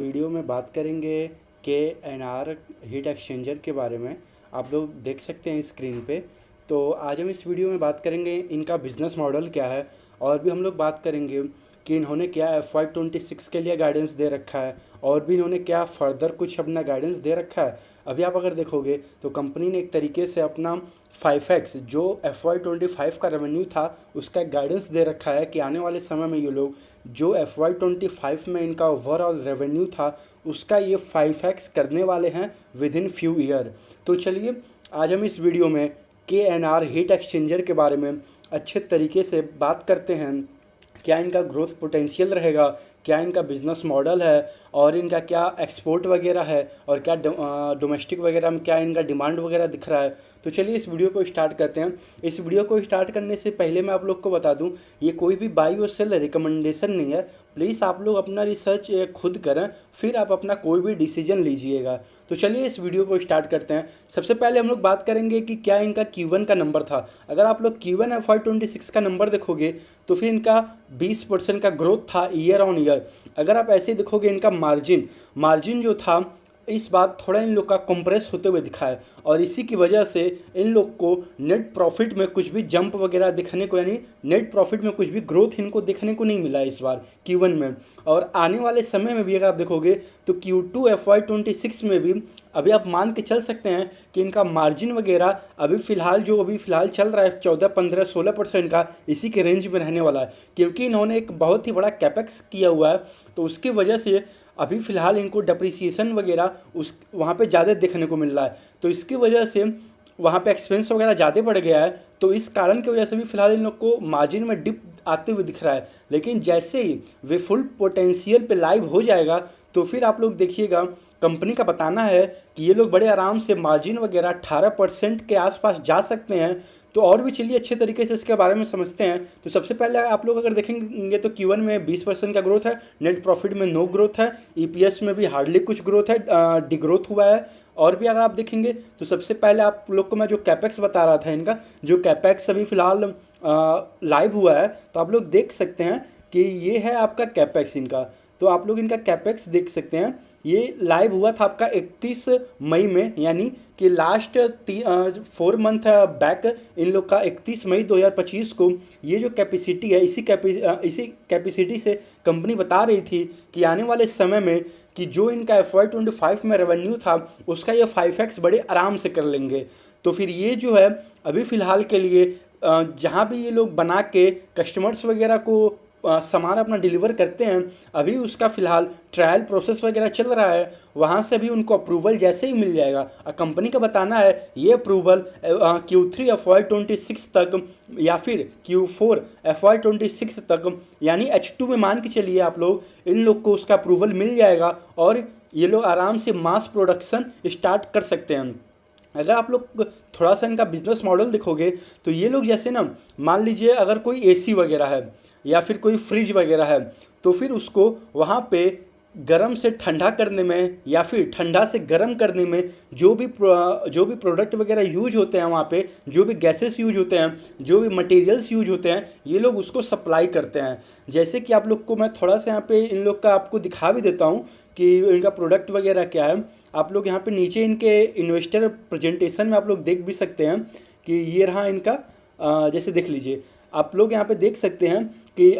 Video में बात करेंगे के एन आर हीट एक्सचेंजर के बारे में। आप लोग देख सकते हैं स्क्रीन पे। तो आज हम इस वीडियो में बात करेंगे इनका बिज़नेस मॉडल क्या है, और भी हम लोग बात करेंगे कि इन्होंने क्या FY26 के लिए गाइडेंस दे रखा है, और भी इन्होंने क्या फर्दर कुछ अपना गाइडेंस दे रखा है। अभी आप अगर देखोगे तो कंपनी ने एक तरीके से अपना 5x जो FY25 का रेवेन्यू था उसका एक गाइडेंस दे रखा है कि आने वाले समय में ये लोग जो FY25 में इनका ओवरऑल रेवेन्यू था उसका ये 5x करने वाले हैं विद इन फ्यू ईयर। तो चलिए आज हम इस वीडियो में KNR हीट एक्सचेंजर के बारे में अच्छे तरीके से बात करते हैं। क्या इनका ग्रोथ पोटेंशियल रहेगा, क्या इनका बिज़नेस मॉडल है, और इनका क्या एक्सपोर्ट वगैरह है, और क्या डोमेस्टिक वगैरह में क्या इनका डिमांड वगैरह दिख रहा है। तो चलिए इस वीडियो को स्टार्ट करते हैं। इस वीडियो को स्टार्ट करने से पहले मैं आप लोग को बता दूं, ये कोई भी बाई और सेल रिकमेंडेशन नहीं है। प्लीज़ आप लोग अपना रिसर्च खुद करें, फिर आप अपना कोई भी डिसीजन लीजिएगा। तो चलिए इस वीडियो को स्टार्ट करते हैं। सबसे पहले हम लोग बात करेंगे कि क्या इनका Q1 का नंबर था। अगर आप लोग Q1 FY26 का नंबर देखोगे तो फिर इनका 20% का ग्रोथ था ईयर ऑन ईयर। अगर आप ऐसे देखोगे इनका मार्जिन जो था इस बार थोड़ा इन लोग का कंप्रेस होते हुए दिखा है, और इसी की वजह से इन लोग को नेट प्रॉफिट में कुछ भी जंप वगैरह दिखने को, यानी नेट प्रॉफिट में कुछ भी ग्रोथ इनको देखने को नहीं मिला इस बार Q1 में। और आने वाले समय में भी अगर आप देखोगे तो Q2 FY26 में भी अभी आप मान के चल सकते हैं कि इनका मार्जिन वगैरह अभी फ़िलहाल चल रहा है 14-15-16% का, इसी के रेंज में रहने वाला है। क्योंकि इन्होंने एक बहुत ही बड़ा कैपेक्स किया हुआ है, तो उसकी वजह से अभी फ़िलहाल इनको डिप्रिसिएशन वगैरह उस वहाँ पे ज़्यादा देखने को मिल रहा है। तो इसकी वजह से वहाँ पे एक्सपेंस वगैरह ज़्यादा बढ़ गया है, तो इस कारण की वजह से भी फ़िलहाल इन लोग को मार्जिन में डिप आते हुए दिख रहा है। लेकिन जैसे ही वे फुल पोटेंशियल पे लाइव हो जाएगा तो फिर आप लोग देखिएगा, कंपनी का बताना है कि ये लोग बड़े आराम से मार्जिन वगैरह 18% के आसपास जा सकते हैं। तो और भी चलिए अच्छे तरीके से इसके बारे में समझते हैं। तो सबसे पहले आप लोग अगर देखेंगे तो Q1 में 20% का ग्रोथ है, नेट प्रॉफिट में नो ग्रोथ है, EPS में भी हार्डली कुछ ग्रोथ है, डिग्रोथ हुआ है। और भी अगर आप देखेंगे तो सबसे पहले आप लोग को मैं जो कैपेक्स बता रहा था, इनका जो कैपेक्स अभी फ़िलहाल लाइव हुआ है, तो आप लोग देख सकते हैं कि ये है आपका कैपेक्स इनका। तो आप लोग इनका कैपेक्स देख सकते हैं, ये लाइव हुआ था आपका 31 मई में, यानी कि लास्ट 4 मंथ बैक इन लोग का 31 मई 2025 को ये जो कैपेसिटी है, इसी कैपेसिटी से कंपनी बता रही थी कि आने वाले समय में कि जो इनका FY25 में रेवेन्यू था उसका ये 5x बड़े आराम से कर लेंगे। तो फिर ये जो है अभी फ़िलहाल के लिए जहाँ भी ये लोग बना के कस्टमर्स वगैरह को सामान अपना डिलीवर करते हैं, अभी उसका फ़िलहाल ट्रायल प्रोसेस वगैरह चल रहा है। वहाँ से भी उनको अप्रूवल जैसे ही मिल जाएगा, कंपनी का बताना है ये अप्रूवल Q3 FY26 तक या फिर Q4 FY26 तक, यानी H2 में मान के चलिए आप लोग, इन लोग को उसका अप्रूवल मिल जाएगा और ये लोग आराम से मास प्रोडक्शन स्टार्ट कर सकते हैं। अगर आप लोग थोड़ा सा इनका बिजनेस मॉडल देखोगे तो ये लोग जैसे ना, मान लीजिए अगर कोई AC वगैरह है या फिर कोई फ्रिज वगैरह है, तो फिर उसको वहाँ पे गर्म से ठंडा करने में या फिर ठंडा से गर्म करने में जो भी प्रोडक्ट वगैरह यूज होते हैं, वहाँ पे जो भी गैसेस यूज होते हैं, जो भी मटेरियल्स यूज होते हैं, ये लोग उसको सप्लाई करते हैं। जैसे कि आप लोग को मैं थोड़ा सा यहाँ पे इन लोग का आपको दिखा भी देता हूँ कि इनका प्रोडक्ट वगैरह क्या है। आप लोग यहाँ पे नीचे इनके इन्वेस्टर प्रेजेंटेशन में आप लोग देख भी सकते हैं कि ये रहा इनका, जैसे देख लीजिए, आप लोग यहाँ पे देख सकते हैं कि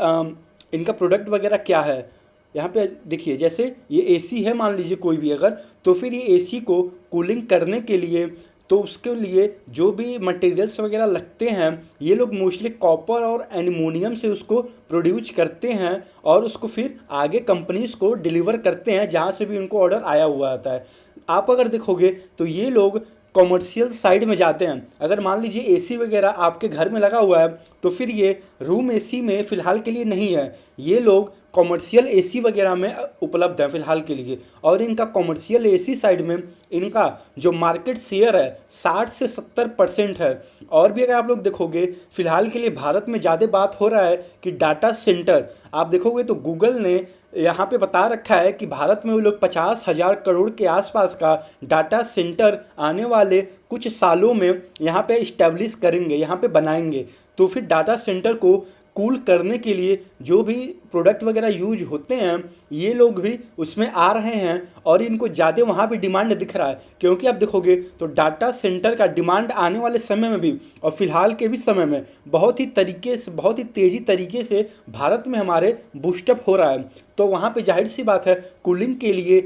इनका प्रोडक्ट वगैरह क्या है। यहाँ पे देखिए, जैसे ये AC है मान लीजिए कोई भी अगर, तो फिर ये AC को कूलिंग करने के लिए, तो उसके लिए जो भी मटेरियल्स वगैरह लगते हैं ये लोग मोस्टली कॉपर और एल्युमिनियम से उसको प्रोड्यूस करते हैं और उसको फिर आगे कंपनीज को डिलीवर करते हैं जहाँ से भी उनको ऑर्डर आया हुआ आता है। आप अगर देखोगे तो ये लोग कॉमर्शियल साइड में जाते हैं। अगर मान लीजिए AC वगैरह आपके घर में लगा हुआ है तो फिर ये रूम AC में फ़िलहाल के लिए नहीं है, ये लोग कॉमर्शियल AC वगैरह में उपलब्ध है फ़िलहाल के लिए। और इनका कॉमर्शियल AC साइड में इनका जो मार्केट शेयर है 60 से 70% है। और भी अगर आप लोग देखोगे फ़िलहाल के लिए भारत में ज़्यादा बात हो रहा है कि डाटा सेंटर, आप देखोगे तो गूगल ने यहाँ पे बता रखा है कि भारत में वो लोग 50,000 करोड़ के आसपास का डाटा सेंटर आने वाले कुछ सालों में यहाँ पे इस्टेब्लिश करेंगे, यहाँ पे बनाएंगे। तो फिर डाटा सेंटर को कूल करने के लिए जो भी प्रोडक्ट वगैरह यूज होते हैं ये लोग भी उसमें आ रहे हैं और इनको ज़्यादा वहाँ पे डिमांड दिख रहा है। क्योंकि आप देखोगे तो डाटा सेंटर का डिमांड आने वाले समय में भी और फिलहाल के भी समय में बहुत ही तेज़ी तरीके से भारत में हमारे बूस्टअप हो रहा है। तो वहाँ पे जाहिर सी बात है कूलिंग के लिए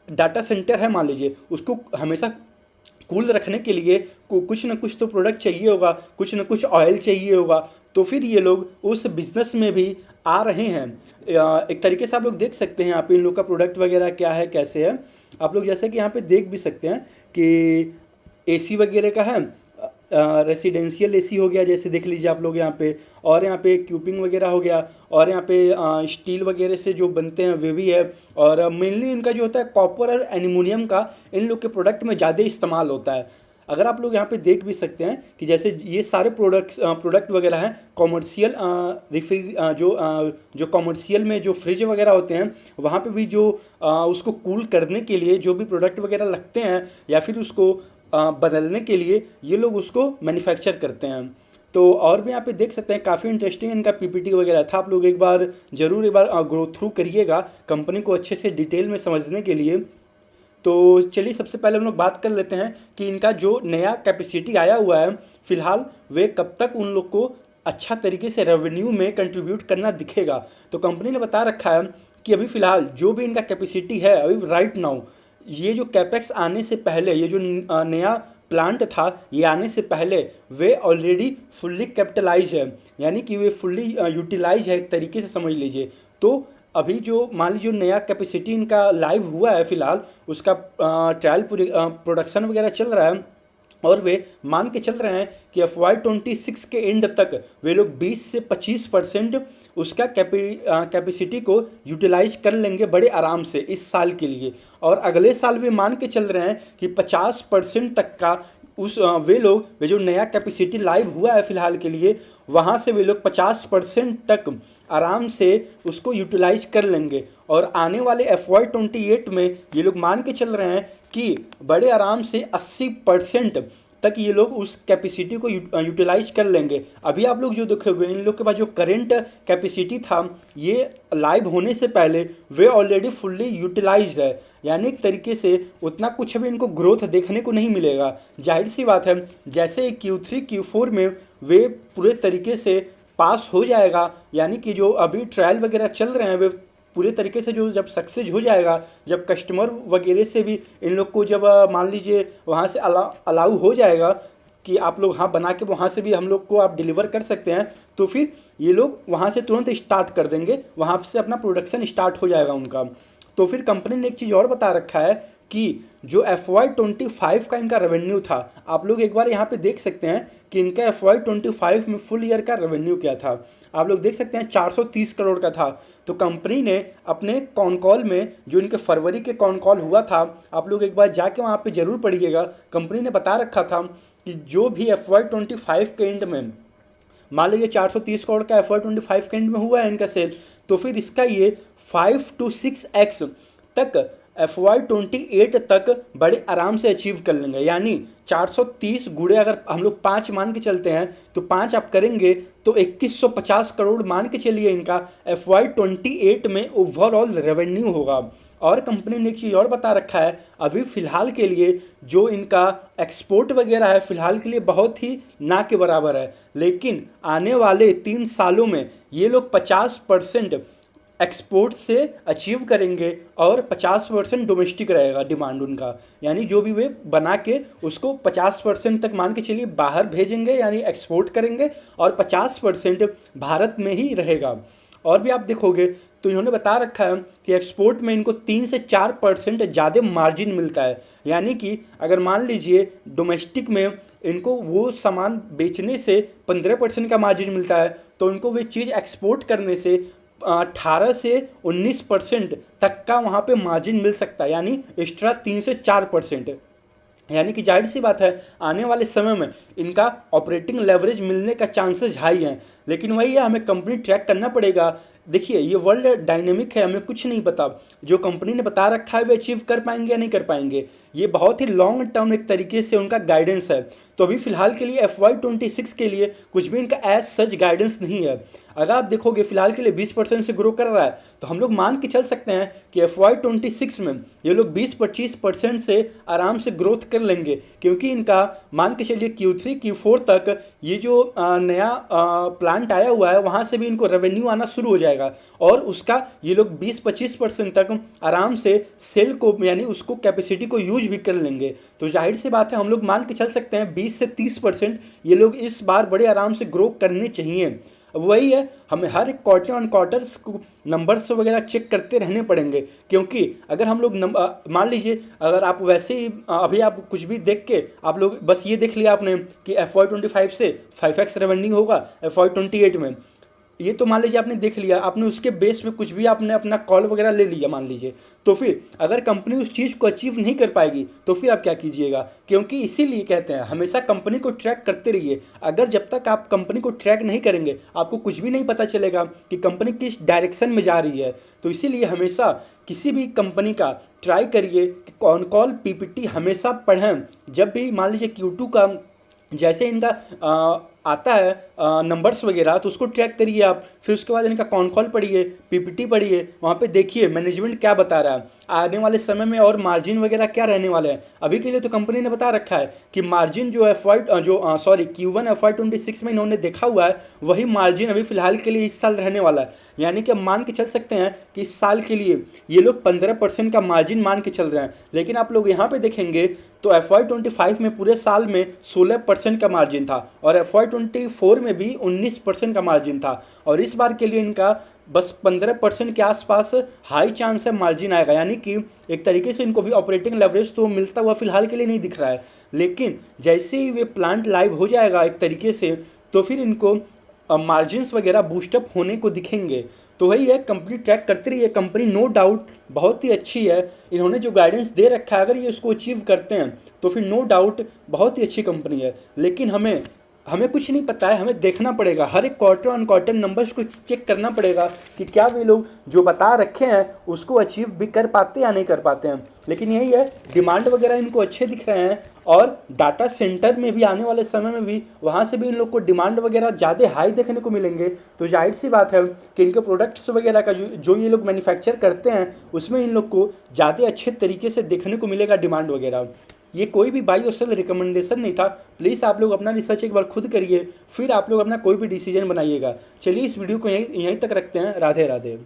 डाटा सेंटर है, मान लीजिए उसको हमेशा कूल रखने के लिए कुछ ना कुछ तो प्रोडक्ट चाहिए होगा, कुछ ना कुछ ऑयल चाहिए होगा। तो फिर ये लोग उस बिज़नेस में भी आ रहे हैं। एक तरीके से आप लोग देख सकते हैं यहाँ पे इन लोग का प्रोडक्ट वगैरह क्या है, कैसे है। आप लोग जैसे कि यहाँ पे देख भी सकते हैं कि एसी वगैरह का है, रेसिडेंशियल एसी हो गया, जैसे देख लीजिए आप लोग यहाँ पे, और यहाँ पे क्यूपिंग वगैरह हो गया, और यहाँ पे स्टील वगैरह से जो बनते हैं वे भी है। और मेनली इनका जो होता है कॉपर और एल्युमिनियम का इन लोग के प्रोडक्ट में ज़्यादा इस्तेमाल होता है। अगर आप लोग यहाँ पे देख भी सकते हैं कि जैसे ये सारे प्रोडक्ट वगैरह हैं कॉमर्शियल जो कॉमर्शियल में जो फ्रिज वगैरह होते हैं वहाँ पे भी जो उसको कूल करने के लिए जो भी प्रोडक्ट वगैरह लगते हैं या फिर उसको बदलने के लिए ये लोग उसको मैन्युफैक्चर करते हैं। तो और भी यहाँ पे देख सकते हैं काफ़ी इंटरेस्टिंग इनका पीपीटी वगैरह था। आप लोग एक बार गो थ्रू करिएगा कंपनी को अच्छे से डिटेल में समझने के लिए। तो चलिए सबसे पहले हम लोग बात कर लेते हैं कि इनका जो नया कैपेसिटी आया हुआ है फिलहाल वे कब तक उन लोग को अच्छा तरीके से रेवेन्यू में कंट्रीब्यूट करना दिखेगा। तो कंपनी ने बता रखा है कि अभी फ़िलहाल जो भी इनका कैपेसिटी है अभी राइट नाउ, ये जो कैपेक्स आने से पहले ये जो नया प्लांट था ये आने से पहले वे ऑलरेडी फुल्ली कैपिटलाइज है, यानी कि वे फुल्ली यूटिलाइज है एक तरीके से समझ लीजिए। तो अभी जो मान लीजिए नया कैपेसिटी इनका लाइव हुआ है फ़िलहाल उसका ट्रायल प्रोडक्शन वगैरह चल रहा है और वे मान के चल रहे हैं कि FY26 के एंड तक वे लोग 20 से 25% उसका कैपेसिटी को यूटिलाइज कर लेंगे बड़े आराम से इस साल के लिए। और अगले साल वे मान के चल रहे हैं कि 50% तक का वे जो नया कैपेसिटी लाइव हुआ है फ़िलहाल के लिए वहाँ से वे लोग 50% तक आराम से उसको यूटिलाइज कर लेंगे। और आने वाले FY28 में ये लोग मान के चल रहे हैं कि बड़े आराम से 80% तक ये लोग उस कैपेसिटी को यूटिलाइज कर लेंगे। अभी आप लोग जो देखोगे इन लोग के पास जो करेंट कैपेसिटी था ये लाइव होने से पहले वे ऑलरेडी फुल्ली यूटिलाइज्ड है, यानी एक तरीके से उतना कुछ भी इनको ग्रोथ देखने को नहीं मिलेगा। जाहिर सी बात है जैसे Q3 Q4 में वे पूरे तरीके से पास हो जाएगा, यानी कि जो अभी ट्रायल वगैरह चल रहे हैं वे पूरे तरीके से जो जब सक्सेस हो जाएगा, जब कस्टमर वगैरह से भी इन लोग को जब मान लीजिए वहाँ से अलाउ हो जाएगा कि आप लोग हाँ बना के वहाँ से भी हम लोग को आप डिलीवर कर सकते हैं, तो फिर ये लोग वहाँ से तुरंत स्टार्ट कर देंगे, वहाँ से अपना प्रोडक्शन स्टार्ट हो जाएगा उनका। तो फिर कंपनी ने एक चीज़ और बता रखा है कि जो FY25 का इनका रेवेन्यू था, आप लोग एक बार यहाँ पे देख सकते हैं कि इनका FY25 में फुल ईयर का रेवेन्यू क्या था। आप लोग देख सकते हैं 430 करोड़ का था। तो कंपनी ने अपने कॉन कॉल में जो इनके फरवरी के कॉन कॉल हुआ था, आप लोग एक बार जाके वहाँ पे ज़रूर पढ़िएगा। कंपनी ने बता रखा था कि जो भी FY25 के एंड में मान लीजिए 430 करोड़ का FY25 के एंड में हुआ है इनका सेल, तो फिर इसका ये 5 to 6x तक FY28 तक बड़े आराम से अचीव कर लेंगे। यानी 430 गुणे अगर हम लोग 5 मान के चलते हैं तो 5 आप करेंगे तो 2150 करोड़ मान के चलिए इनका FY28 में ओवरऑल रेवेन्यू होगा। और कंपनी ने एक चीज़ और बता रखा है, अभी फ़िलहाल के लिए जो इनका एक्सपोर्ट वगैरह है फ़िलहाल के लिए बहुत ही ना के बराबर है, लेकिन आने वाले 3 सालों में ये लोग 50% एक्सपोर्ट से अचीव करेंगे और 50% डोमेस्टिक रहेगा डिमांड उनका। यानी जो भी वे बना के उसको 50% तक मान के चलिए बाहर भेजेंगे, यानी एक्सपोर्ट करेंगे, और 50% भारत में ही रहेगा। और भी आप देखोगे तो इन्होंने बता रखा है कि एक्सपोर्ट में इनको 3 से 4% ज़्यादा मार्जिन मिलता है। यानी कि अगर मान लीजिए डोमेस्टिक में इनको वो सामान बेचने से 15% का मार्जिन मिलता है, तो इनको वे चीज़ एक्सपोर्ट करने से 18 से 19% तक का वहाँ पे मार्जिन मिल सकता है, यानी एक्स्ट्रा 3 से 4%। यानी कि जाहिर सी बात है आने वाले समय में इनका ऑपरेटिंग लेवरेज मिलने का चांसेस हाई हैं। लेकिन वही है, हमें कंपनी ट्रैक करना पड़ेगा देखिए ये वर्ल्ड डायनेमिक है, हमें कुछ नहीं पता, जो कंपनी ने बता रखा है वे अचीव कर पाएंगे या नहीं कर पाएंगे। ये बहुत ही लॉन्ग टर्म एक तरीके से उनका गाइडेंस है। तो अभी फिलहाल के लिए FY26 के लिए कुछ भी इनका एज सच गाइडेंस नहीं है। अगर आप देखोगे फिलहाल के लिए 20% से ग्रो कर रहा है, तो हम लोग मान के चल सकते हैं कि FY26 में ये लोग 20-25% से आराम से ग्रोथ कर लेंगे, क्योंकि इनका मान के चलिए Q3 Q4 तक ये जो नया प्लांट आया हुआ है वहाँ से भी इनको रेवेन्यू आना शुरू हो जाएगा, और उसका ये लोग 20-25% तक आराम से सेल को यानी उसको कैपेसिटी को यूज भी कर लेंगे। तो जाहिर सी बात है हम लोग मान के चल सकते हैं 20 से 30% ये लोग इस बार बड़े आराम से ग्रो करने चाहिए। अब वही है, हमें हर एक क्वार्टर ऑन क्वार्टर्स को नंबर्स वगैरह चेक करते रहने पड़ेंगे, क्योंकि अगर हम लोग मान लीजिए अगर आप वैसे ही अभी आप कुछ भी देख के आप लोग बस ये देख लिया आपने कि FY25 से 5x रेवेन्यू होगा FY28 में, ये तो मान लीजिए आपने देख लिया, आपने उसके बेस में कुछ भी आपने अपना कॉल वगैरह ले लिया मान लीजिए, तो फिर अगर कंपनी उस चीज़ को अचीव नहीं कर पाएगी तो फिर आप क्या कीजिएगा। क्योंकि इसीलिए कहते हैं हमेशा कंपनी को ट्रैक करते रहिए। अगर जब तक आप कंपनी को ट्रैक नहीं करेंगे आपको कुछ भी नहीं पता चलेगा कि कंपनी किस डायरेक्शन में जा रही है। तो इसीलिए हमेशा किसी भी कंपनी का ट्राई करिए कि ऑन कॉल PPT हमेशा पढ़ें। जब भी मान लीजिए Q2 का जैसे इनका आता है नंबर्स वगैरह, तो उसको ट्रैक करिए आप, फिर उसके बाद इनका कॉन कॉल पढ़िए, PPT पढ़िए, वहाँ पे देखिए मैनेजमेंट क्या बता रहा है आने वाले समय में और मार्जिन वगैरह क्या रहने वाले हैं। अभी के लिए तो कंपनी ने बता रखा है कि मार्जिन जो Q1 FY26 में इन्होंने देखा हुआ है वही मार्जिन अभी फिलहाल के लिए इस साल रहने वाला है। यानी कि मान के चल सकते हैं कि इस साल के लिए ये लोग 15% का मार्जिन मान के चल रहे हैं। लेकिन आप लोग यहाँ पे देखेंगे तो FY25 में पूरे साल में 16% का मार्जिन था, और FY24 में भी 19% का मार्जिन था, और इस बार के लिए इनका बस 15% के आसपास हाई चांस है मार्जिन आएगा। यानी कि एक तरीके से इनको भी ऑपरेटिंग लेवरेज तो मिलता हुआ फिलहाल के लिए नहीं दिख रहा है, लेकिन जैसे ही वे प्लांट लाइव हो जाएगा एक तरीके से तो फिर इनको मार्जिन्स वगैरह बूस्टअप होने को दिखेंगे। तो वही है, कंपनी ट्रैक करती रही है। कंपनी नो डाउट बहुत ही अच्छी है, इन्होंने जो गाइडेंस दे रखा है अगर ये उसको अचीव करते हैं तो फिर नो डाउट बहुत ही अच्छी कंपनी है। लेकिन हमें कुछ नहीं पता है, हमें देखना पड़ेगा, हर एक क्वार्टर ऑन क्वार्टर नंबर्स को चेक करना पड़ेगा कि क्या वे लोग जो बता रखे हैं उसको अचीव भी कर पाते या नहीं कर पाते हैं। लेकिन यही है, डिमांड वगैरह इनको अच्छे दिख रहे हैं, और डाटा सेंटर में भी आने वाले समय में भी वहाँ से भी इन लोग को डिमांड वगैरह ज़्यादा हाई देखने को मिलेंगे। तो जाहिर सी बात है कि इनके प्रोडक्ट्स वगैरह का जो ये लोग मैन्युफैक्चर करते हैं उसमें इन लोग को ज़्यादा अच्छे तरीके से देखने को मिलेगा डिमांड वगैरह। ये कोई भी बाई और सेल रिकमेंडेशन नहीं था, प्लीज़ आप लोग अपना रिसर्च एक बार खुद करिए, फिर आप लोग अपना कोई भी डिसीजन बनाइएगा। चलिए इस वीडियो को यहीं तक रखते हैं। राधे राधे।